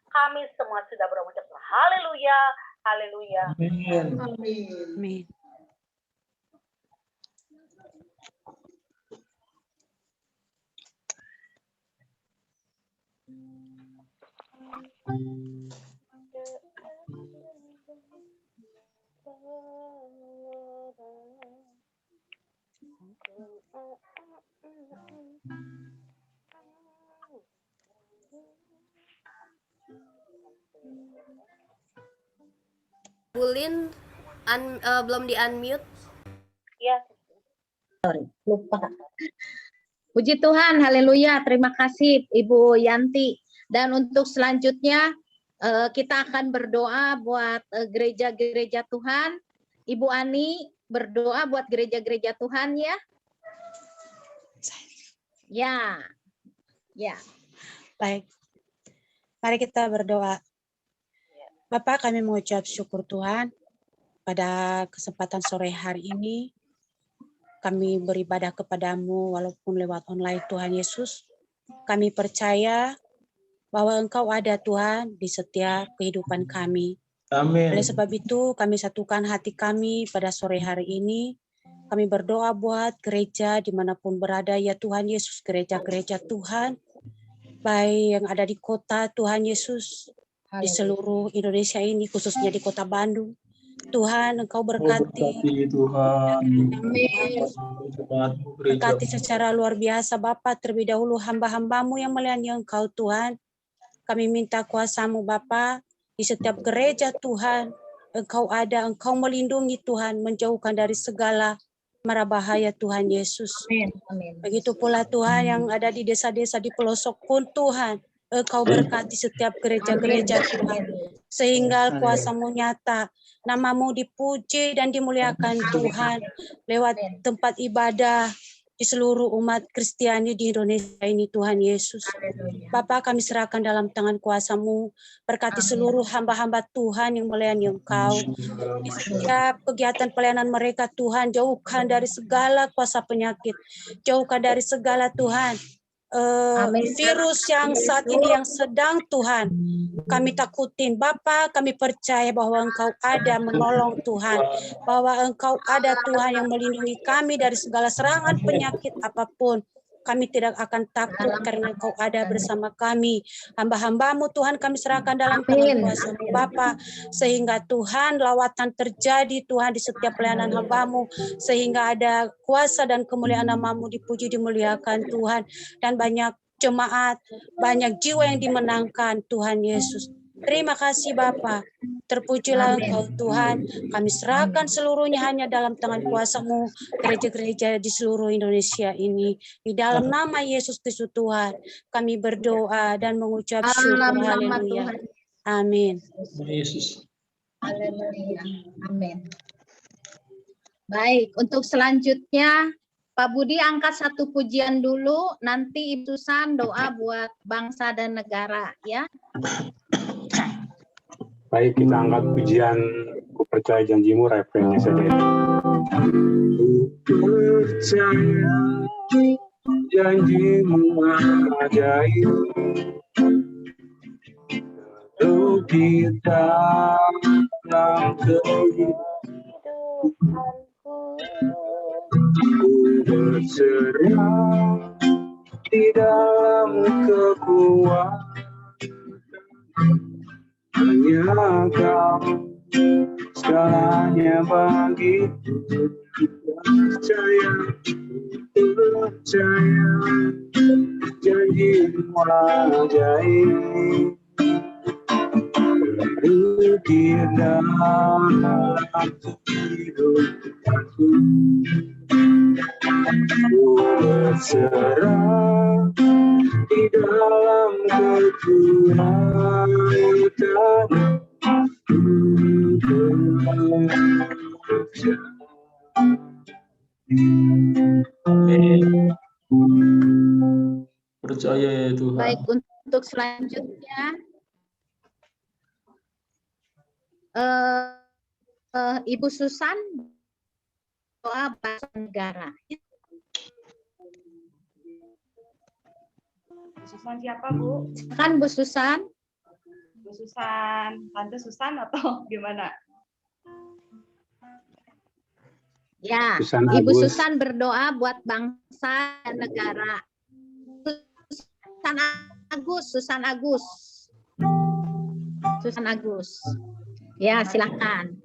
kami semua sudah berucap haleluya, haleluya. Amin. Bulin belum di unmute. Ya. Lupa. Puji Tuhan, haleluya. Terima kasih Ibu Yanti. Dan untuk selanjutnya kita akan berdoa buat gereja-gereja Tuhan. Ibu Ani berdoa buat gereja-gereja Tuhan ya. Ya. Ya. Baik. Mari kita berdoa. Bapak, kami mengucap syukur Tuhan pada kesempatan sore hari ini. Kami beribadah kepadamu walaupun lewat online Tuhan Yesus. Kami percaya bahwa Engkau ada Tuhan di setiap kehidupan kami. Amin. Oleh sebab itu kami satukan hati kami pada sore hari ini. Kami berdoa buat gereja dimanapun berada ya Tuhan Yesus. Gereja-gereja Tuhan. Baik yang ada di kota Tuhan Yesus. Di seluruh Indonesia ini, khususnya di kota Bandung. Tuhan, Engkau berkati. Tuhan. Berkati secara luar biasa, Bapa. Terlebih dahulu hamba-hambamu yang melayani Engkau, Tuhan. Kami minta kuasa-Mu, Bapa, di setiap gereja, Tuhan. Engkau ada, Engkau melindungi, Tuhan, menjauhkan dari segala mara bahaya, Tuhan Yesus. Amin. Begitu pula, Tuhan, yang ada di desa-desa, di pelosok pun, Tuhan. Engkau berkati setiap gereja-gereja Tuhan, sehingga kuasa-Mu nyata, nama-Mu dipuji dan dimuliakan Tuhan, lewat tempat ibadah di seluruh umat Kristiani di Indonesia ini Tuhan Yesus. Bapa, kami serahkan dalam tangan kuasa-Mu, berkati seluruh hamba-hamba Tuhan yang melayani Engkau, di setiap kegiatan pelayanan mereka Tuhan, jauhkan dari segala kuasa penyakit, jauhkan dari segala Tuhan, virus yang saat ini yang sedang Tuhan kami takutin. Bapa, kami percaya bahwa Engkau ada menolong Tuhan, bahwa Engkau ada Tuhan yang melindungi kami dari segala serangan penyakit apapun. Kami tidak akan takut karena Engkau ada bersama kami. Hamba-hamba-Mu Tuhan kami serahkan dalam tangan kuasa-Mu Bapa, sehingga Tuhan lawatan terjadi Tuhan di setiap pelayanan hamba-Mu, sehingga ada kuasa dan kemuliaan nama-Mu dipuji dimuliakan Tuhan, dan banyak jemaat, banyak jiwa yang dimenangkan Tuhan Yesus. Terima kasih Bapa. Terpujilah Engkau Tuhan. Kami serahkan seluruhnya hanya dalam tangan kuasa-Mu, gereja-gereja di seluruh Indonesia ini. Di dalam nama Yesus Kristus Tuhan, kami berdoa dan mengucap syukur. Haleluya. Amin. Yesus. Haleluya. Amin. Baik, untuk selanjutnya Pak Budi angkat satu pujian dulu, nanti Ibu Susan doa buat bangsa dan negara ya. Baik, kita angkat pujian Ku Percaya Janjimu, refrennya saja. Ku percaya janjimu ajaib, untuk kita dalam kehidupanku, ku berserah di dalam kekuatan. Hanya Kau segalanya bagiku, percaya janjimu ajaib, berukir dalam kehidupanku, ku berserah di dalam kekuatan. Amin. Percaya ya Tuhan. Baik, untuk selanjutnya Ibu Susan doa bangsa negara. Susan siapa, Bu? Kan Bu Susan? Bu Susan, Tante Susan atau gimana? Ya, Susan Ibu Agus. Susan berdoa buat bangsa dan negara. Susan Agus. Ya, silakan.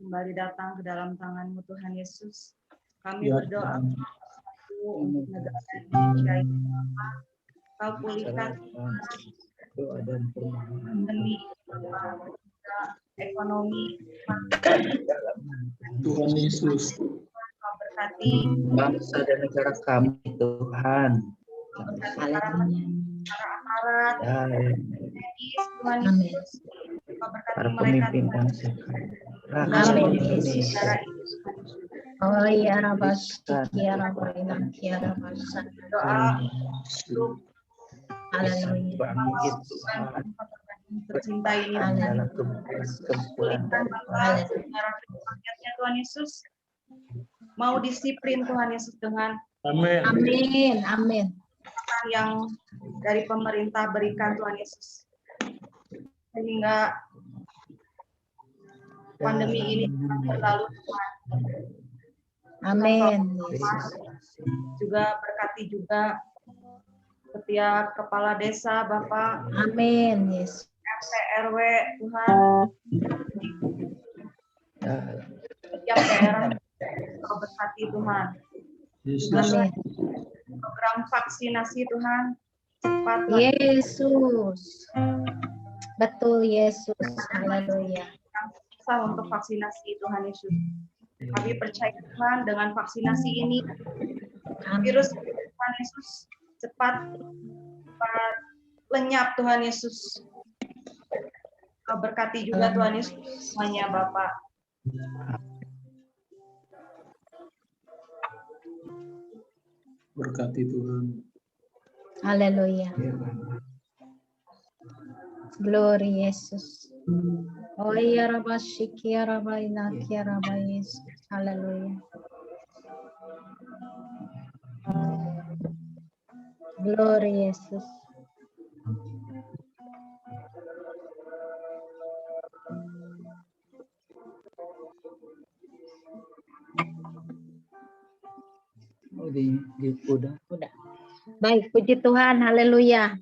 Kembali datang ke dalam tangan-Mu Tuhan Yesus. Kami Ya, berdoa Tuhan. untuk negara Indonesia ini, Bapak. Kau pulihkan pandemi, ekonomi, Tuhan Yesus. Kau berkati bangsa dan negara kami Tuhan. para aparat, Ya, medis, Tuhan Amin. Yesus. Kau berkati para mereka pemimpin Tuhan. bangsa Amin. Indonesia. Oh ya Rabas, ya Rabina, ya Rabas. Doa untuk Haleluya. Bangkit Tuhan tercinta ini dalam kemampuan pulihkan Bapak secara rakyatnya Tuhan Yesus. Mau disiplin Tuhan Yesus dengan Amin. Amin. Amin. yang dari pemerintah berikan Tuhan Yesus. Sehingga pandemi ini berlalu Tuhan. Amin. Juga berkati juga setiap kepala desa, Bapak, Amin. Yesus. RT, RW, Tuhan, setiap daerah, Kau berkati Tuhan. Juga Amin. program vaksinasi Tuhan, cepat Tuhan. Yesus. Betul Yesus. Haleluya. Bisa untuk vaksinasi Tuhan Yesus. Kami percaya Tuhan dengan vaksinasi ini, Amin. virus Tuhan Yesus cepat lenyap Tuhan Yesus. Kau berkati juga Tuhan Yesus semuanya Bapak. Berkati Tuhan. Haleluya. Glory Yesus. Oh ya Rabba Shiki ya Rabba Inak ya Rabba Yesus. Haleluya. Glory Yesus. Oh, di kuda. Baik, puji Tuhan. Haleluya.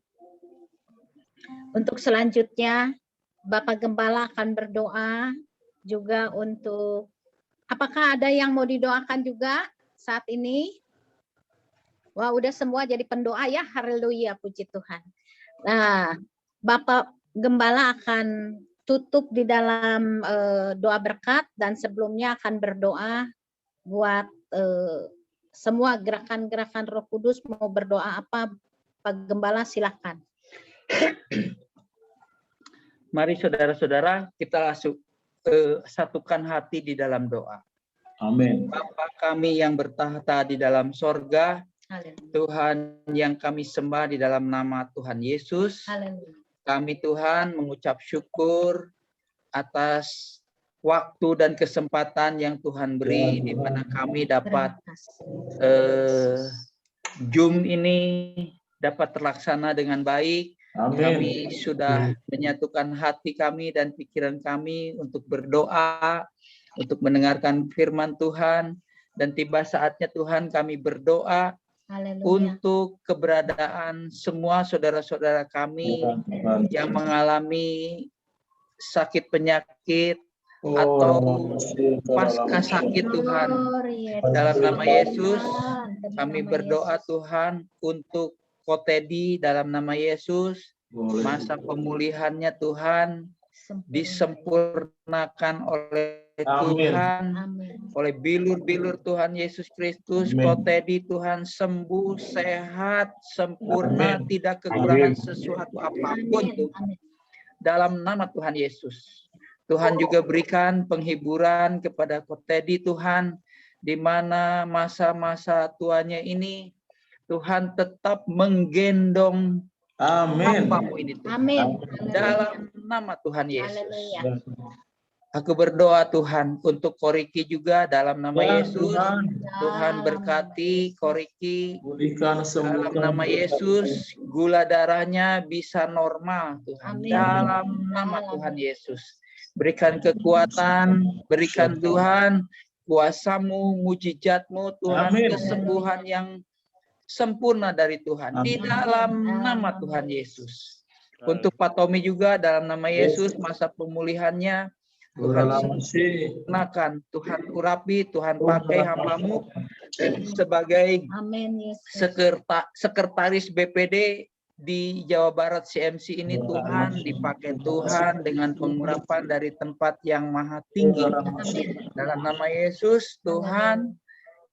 Untuk selanjutnya Bapak Gembala akan berdoa juga untuk, apakah ada yang mau didoakan juga saat ini? Wah, udah semua jadi pendoa ya. Haleluya, puji Tuhan. Nah, Bapak Gembala akan tutup di dalam doa berkat dan sebelumnya akan berdoa buat semua gerakan-gerakan Roh Kudus. Mau berdoa apa, Pak Gembala, silakan. Mari saudara-saudara kita langsung satukan hati di dalam doa. Amin. Bapa kami yang bertahta di dalam sorga, Haleluya. Tuhan yang kami sembah di dalam nama Tuhan Yesus. Haleluya. Kami Tuhan mengucap syukur atas waktu dan kesempatan yang Tuhan beri, di mana kami dapat Zoom ini dapat terlaksana dengan baik. Amin. Kami sudah menyatukan hati kami dan pikiran kami untuk berdoa, untuk mendengarkan firman Tuhan, dan tiba saatnya Tuhan kami berdoa Haleluya. untuk keberadaan semua saudara-saudara kami yang mengalami sakit penyakit atau pasca sakit Tuhan. Dalam nama Yesus kami berdoa Tuhan untuk Kotedi, dalam nama Yesus masa pemulihannya Tuhan disempurnakan oleh Tuhan, oleh bilur-bilur Tuhan Yesus Kristus. Kotedi Tuhan sembuh, sehat, sempurna, tidak kekurangan sesuatu apapun Tuhan. Dalam nama Tuhan Yesus. Tuhan juga berikan penghiburan kepada Kotedi Tuhan, di mana masa-masa tuanya ini Tuhan tetap menggendong hambamu ini Tuhan. Amin. Dalam nama Tuhan Yesus. Haleluya. Aku berdoa Tuhan untuk Koriki juga dalam nama Yesus. Tuhan berkati Koriki. Dalam nama Yesus, gula darahnya bisa normal Tuhan. Dalam nama Tuhan Yesus. Berikan kekuatan, berikan Tuhan kuasa-Mu, mujizat-Mu Tuhan, kesembuhan yang sempurna dari Tuhan. Di dalam nama Tuhan Yesus. Untuk Pak Tommy juga dalam nama Yesus, masa pemulihannya Tuhan sempurnakan, Tuhan urapi, Tuhan pakai hamba-Mu sebagai sekretaris BPD di Jawa Barat CMC ini Tuhan, dipakai Tuhan dengan pengurapan dari tempat yang maha tinggi. Dalam nama Yesus Tuhan,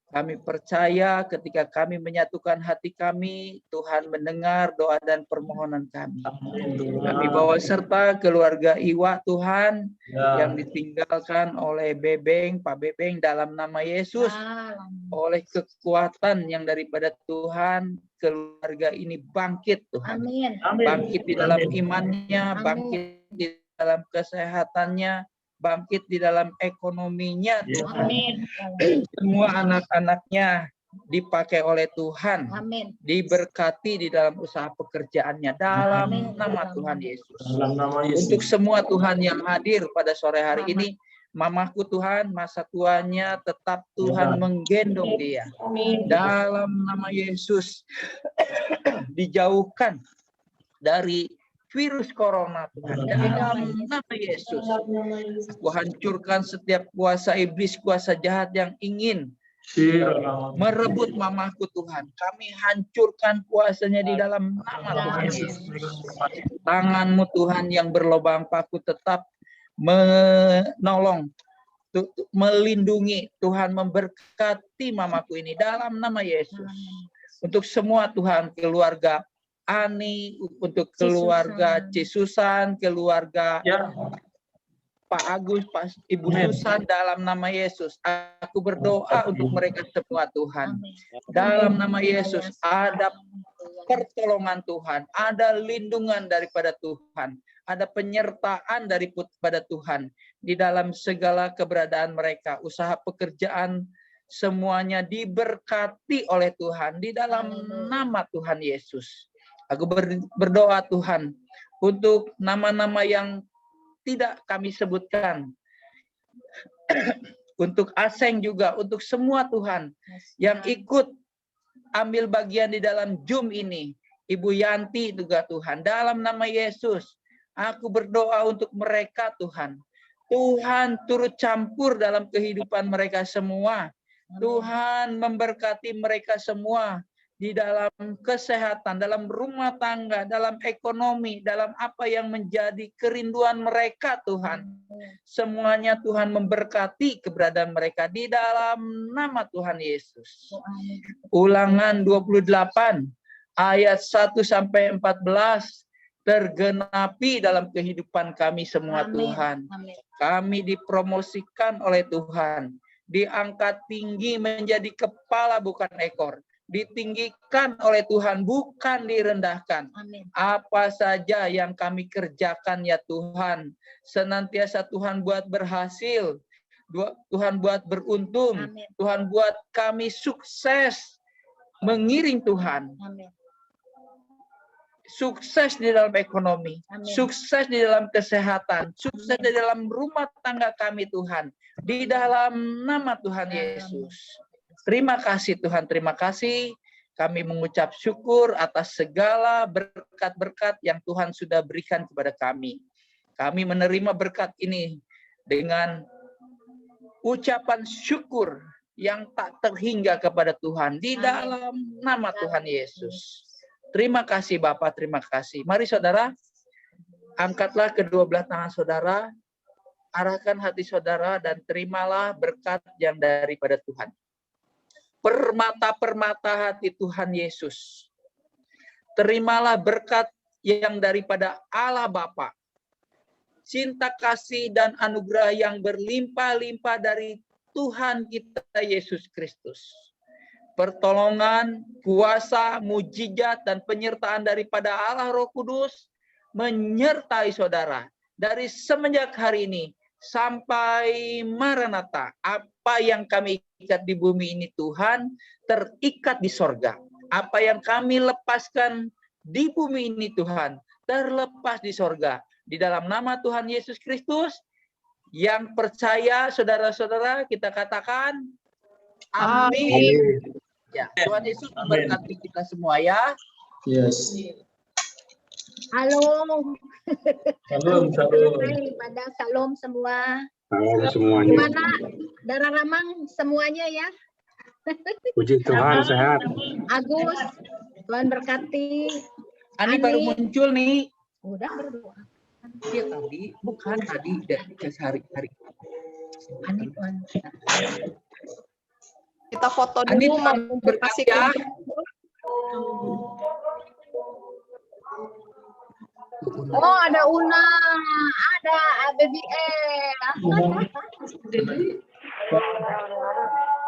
kami percaya ketika kami menyatukan hati kami, Tuhan mendengar doa dan permohonan kami. Kami bawa serta keluarga Iwa Tuhan yang ditinggalkan oleh Bebeng, Pak Bebeng, dalam nama Yesus. Oleh kekuatan yang daripada Tuhan, keluarga ini bangkit Tuhan. Bangkit di dalam imannya, bangkit di dalam kesehatannya, bangkit di dalam ekonominya Tuhan. Semua anak-anaknya dipakai oleh Tuhan. Diberkati di dalam usaha pekerjaannya dalam nama Tuhan Yesus. Untuk semua Tuhan yang hadir pada sore hari ini, mamaku Tuhan, masa tuanya tetap Tuhan menggendong dia. Dalam nama Yesus, dijauhkan dari virus corona Tuhan. Dalam nama Yesus, aku hancurkan setiap kuasa iblis, kuasa jahat yang ingin merebut mamaku Tuhan. Kami hancurkan kuasanya di dalam nama Tuhan Yesus. Tangan-Mu Tuhan yang berlobang paku tetap menolong, melindungi, Tuhan memberkati mamaku ini dalam nama Yesus. Untuk semua Tuhan, keluarga Ani, untuk keluarga Cisusan, keluarga Pak Agus, Pak Ibu Susan, dalam nama Yesus. Aku berdoa untuk mereka semua Tuhan. Dalam nama Yesus ada pertolongan Tuhan, ada lindungan daripada Tuhan, ada penyertaan daripada Tuhan di dalam segala keberadaan mereka, usaha pekerjaan semuanya diberkati oleh Tuhan di dalam nama Tuhan Yesus. Aku berdoa Tuhan untuk nama-nama yang tidak kami sebutkan. Untuk Aseng juga, untuk semua Tuhan yang ikut ambil bagian di dalam Zoom ini. Ibu Yanti juga Tuhan. Dalam nama Yesus, aku berdoa untuk mereka Tuhan. Tuhan turut campur dalam kehidupan mereka semua. Tuhan memberkati mereka semua. Di dalam kesehatan, dalam rumah tangga, dalam ekonomi, dalam apa yang menjadi kerinduan mereka Tuhan. Semuanya Tuhan memberkati keberadaan mereka di dalam nama Tuhan Yesus. Ulangan 28 ayat 1-14 tergenapi dalam kehidupan kami semua Tuhan. Kami dipromosikan oleh Tuhan. diangkat tinggi menjadi kepala bukan ekor, ditinggikan oleh Tuhan bukan direndahkan. Amin. Apa saja yang kami kerjakan ya Tuhan, senantiasa Tuhan buat berhasil, Tuhan buat beruntung, Amin. Tuhan buat kami sukses mengiring Tuhan. Amin. Sukses di dalam ekonomi, Amin. sukses di dalam kesehatan, sukses di dalam rumah tangga kami Tuhan, di dalam nama Tuhan Yesus. Terima kasih Tuhan, terima kasih. Kami mengucap syukur atas segala berkat-berkat yang Tuhan sudah berikan kepada kami. Kami menerima berkat ini dengan ucapan syukur yang tak terhingga kepada Tuhan di dalam nama Tuhan Yesus. Terima kasih Bapak, terima kasih. Mari saudara, angkatlah kedua belah tangan saudara, arahkan hati saudara dan terimalah berkat yang daripada Tuhan. Permata-permata hati Tuhan Yesus. Terimalah berkat yang daripada Allah Bapa. Cinta kasih dan anugerah yang berlimpah-limpah dari Tuhan kita Yesus Kristus. Pertolongan, kuasa, mujizat, dan penyertaan daripada Allah Roh Kudus menyertai saudara dari semenjak hari ini sampai Maranatha. Apa yang kami ikat di bumi ini Tuhan terikat di sorga. Apa yang kami lepaskan di bumi ini Tuhan terlepas di sorga. Di dalam nama Tuhan Yesus Kristus, yang percaya saudara-saudara kita katakan amin. Ya, Tuhan Yesus memberkati kita semua ya. Yes. Halo. Shalom, shalom. Pada salam semua. Salam semuanya. Gimana? Darah Ramang semuanya ya. Puji Tuhan, sehat. Agus, Tuhan berkati. Ani baru muncul nih. Udah berdoa. Dia tadi, bukan tadi, dari hari-hari. Ani Tuhan. Kita foto Ani dulu, Tuhan mau berkati kasih ya. Oh, ada Una, ada BBL.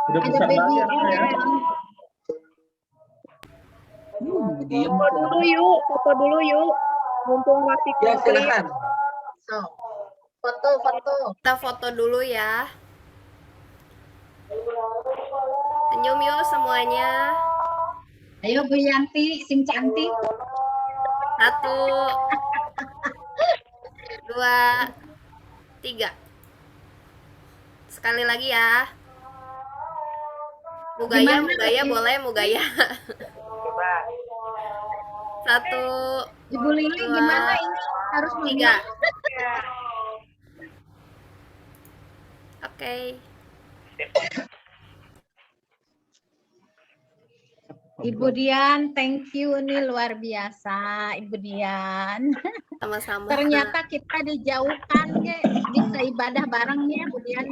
Udah Ada besar lagi BBL. anaknya ya. Diam. Foto dulu yuk, foto dulu yuk. Mumpung masih Ya, komplit. silakan. So, foto. Kita foto dulu ya. Senyum yuk semuanya. Ayo Bu Yanti, sing cantik. 1, 2, 3. Sekali lagi ya. Mugaya, Gimana? mugaya boleh, mugaya. 1, Ibu Lili 2, gimana ini? Harus 3. ngomong. Oke. Ibu Dian, thank you nih luar biasa, Ibu Dian. Sama-sama. Ternyata kita dijauhkan, bisa ibadah barengnya, Bu Dian.